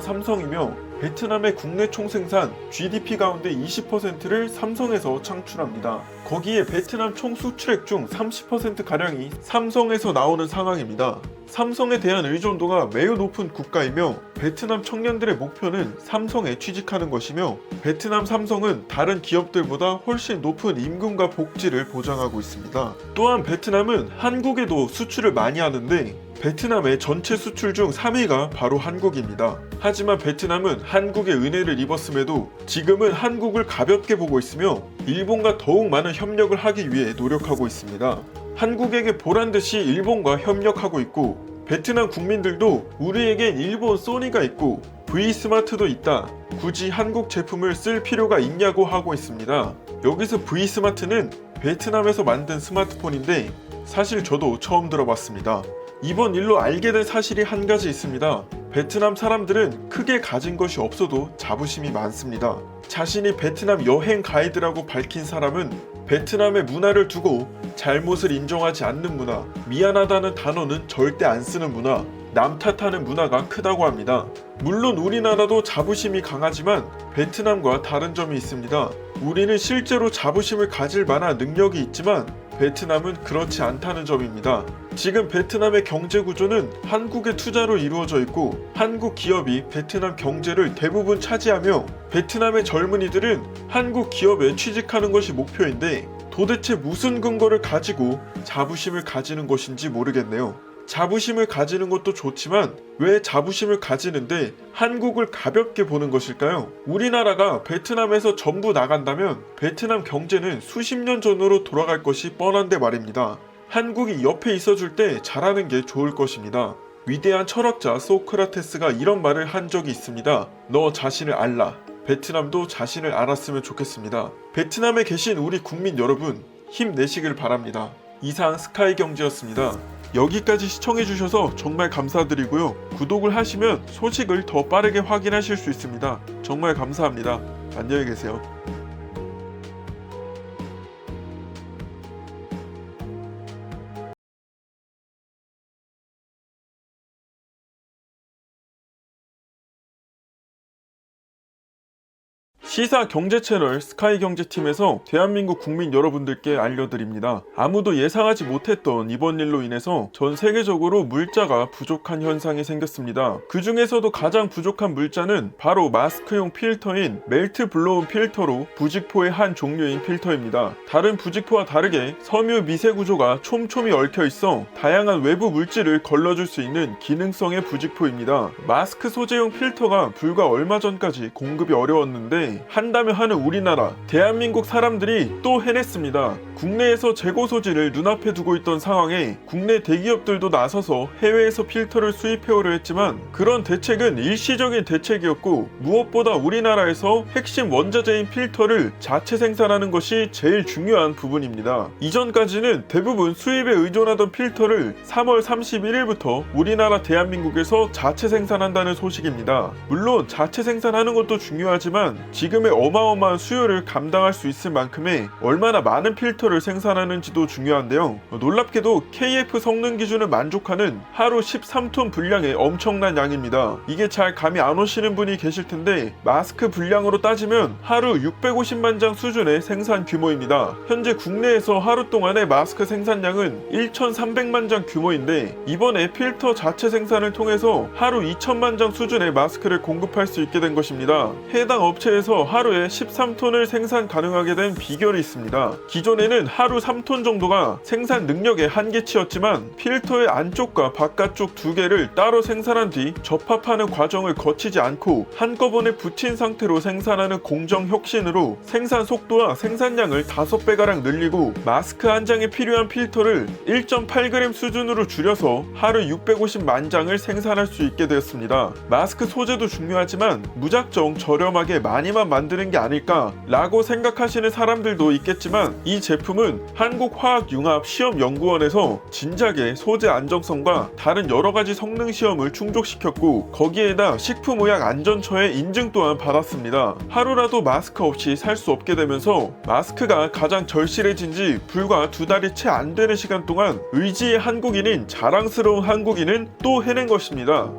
삼성이며 베트남의 국내 총생산 GDP 가운데 20%를 삼성에서 창출합니다. 거기에 베트남 총 수출액 중 30%가량이 삼성에서 나오는 상황입니다. 삼성에 대한 의존도가 매우 높은 국가이며 베트남 청년들의 목표는 삼성에 취직하는 것이며 베트남 삼성은 다른 기업들보다 훨씬 높은 임금과 복지를 보장하고 있습니다. 또한 베트남은 한국에도 수출을 많이 하는데 베트남의 전체 수출 중 3위가 바로 한국입니다. 하지만 베트남은 한국의 은혜를 입었음에도 지금은 한국을 가볍게 보고 있으며 일본과 더욱 많은 협력을 하기 위해 노력하고 있습니다. 한국에게 보란듯이 일본과 협력하고 있고 베트남 국민들도 우리에겐 일본 소니가 있고 V스마트도 있다. 굳이 한국 제품을 쓸 필요가 있냐고 하고 있습니다. 여기서 V스마트는 베트남에서 만든 스마트폰인데 사실 저도 처음 들어봤습니다. 이번 일로 알게 된 사실이 한 가지 있습니다. 베트남 사람들은 크게 가진 것이 없어도 자부심이 많습니다. 자신이 베트남 여행 가이드라고 밝힌 사람은 베트남의 문화를 두고 잘못을 인정하지 않는 문화, 미안하다는 단어는 절대 안 쓰는 문화, 남 탓하는 문화가 크다고 합니다. 물론 우리나라도 자부심이 강하지만 베트남과 다른 점이 있습니다. 우리는 실제로 자부심을 가질 만한 능력이 있지만 베트남은 그렇지 않다는 점입니다. 지금 베트남의 경제 구조는 한국의 투자로 이루어져 있고 한국 기업이 베트남 경제를 대부분 차지하며 베트남의 젊은이들은 한국 기업에 취직하는 것이 목표인데 도대체 무슨 근거를 가지고 자부심을 가지는 것인지 모르겠네요. 자부심을 가지는 것도 좋지만 왜 자부심을 가지는데 한국을 가볍게 보는 것일까요? 우리나라가 베트남에서 전부 나간다면 베트남 경제는 수십 년 전으로 돌아갈 것이 뻔한데 말입니다. 한국이 옆에 있어줄 때 잘하는 게 좋을 것입니다. 위대한 철학자 소크라테스가 이런 말을 한 적이 있습니다. 너 자신을 알라. 베트남도 자신을 알았으면 좋겠습니다. 베트남에 계신 우리 국민 여러분 힘내시길 바랍니다. 이상 스카이경제였습니다. 여기까지 시청해주셔서 정말 감사드리고요. 구독을 하시면 소식을 더 빠르게 확인하실 수 있습니다. 정말 감사합니다. 안녕히 계세요. 시사 경제 채널 스카이경제팀에서 대한민국 국민 여러분들께 알려드립니다. 아무도 예상하지 못했던 이번 일로 인해서 전 세계적으로 물자가 부족한 현상이 생겼습니다. 그 중에서도 가장 부족한 물자는 바로 마스크용 필터인 멜트 블로운 필터로 부직포의 한 종류인 필터입니다. 다른 부직포와 다르게 섬유 미세 구조가 촘촘히 얽혀 있어 다양한 외부 물질을 걸러줄 수 있는 기능성의 부직포입니다. 마스크 소재용 필터가 불과 얼마 전까지 공급이 어려웠는데 한다면 하는 우리나라, 대한민국 사람들이 또 해냈습니다. 국내에서 재고 소지를 눈앞에 두고 있던 상황에 국내 대기업들도 나서서 해외에서 필터를 수입해오려 했지만 그런 대책은 일시적인 대책이었고 무엇보다 우리나라에서 핵심 원자재인 필터를 자체 생산하는 것이 제일 중요한 부분입니다. 이전까지는 대부분 수입에 의존하던 필터를 3월 31일부터 우리나라 대한민국에서 자체 생산한다는 소식입니다. 물론 자체 생산하는 것도 중요하지만 지금의 어마어마한 수요를 감당할 수 있을 만큼의 얼마나 많은 필터를 생산하는지도 중요한데요. 놀랍게도 KF 성능 기준을 만족하는 하루 13톤 분량의 엄청난 양입니다. 이게 잘 감이 안 오시는 분이 계실 텐데 마스크 분량으로 따지면 하루 650만 장 수준의 생산 규모입니다. 현재 국내에서 하루 동안의 마스크 생산량은 1,300만 장 규모인데 이번에 필터 자체 생산을 통해서 하루 2천만 장 수준의 마스크를 공급할 수 있게 된 것입니다. 해당 업체에서 하루에 13톤을 생산 가능하게 된 비결이 있습니다. 기존에는 하루 3톤 정도가 생산 능력의 한계치였지만 필터의 안쪽과 바깥쪽 두 개를 따로 생산한 뒤 접합하는 과정을 거치지 않고 한꺼번에 붙인 상태로 생산하는 공정 혁신으로 생산 속도와 생산량을 5배가량 늘리고 마스크 한 장에 필요한 필터를 1.8g 수준으로 줄여서 하루 650만 장을 생산할 수 있게 되었습니다. 마스크 소재도 중요하지만 무작정 저렴하게 많이만 만드는 게 아닐까 라고 생각하시는 사람들도 있겠지만 이 제품은 한국화학융합시험연구원에서 진작에 소재 안정성과 다른 여러가지 성능 시험을 충족시켰고 거기에다 식품의약안전처의 인증 또한 받았습니다. 하루라도 마스크 없이 살 수 없게 되면서 마스크가 가장 절실해진 지 불과 2달이 채 안 되는 시간 동안 의지의 한국인인 자랑스러운 한국인은 또 해낸 것입니다.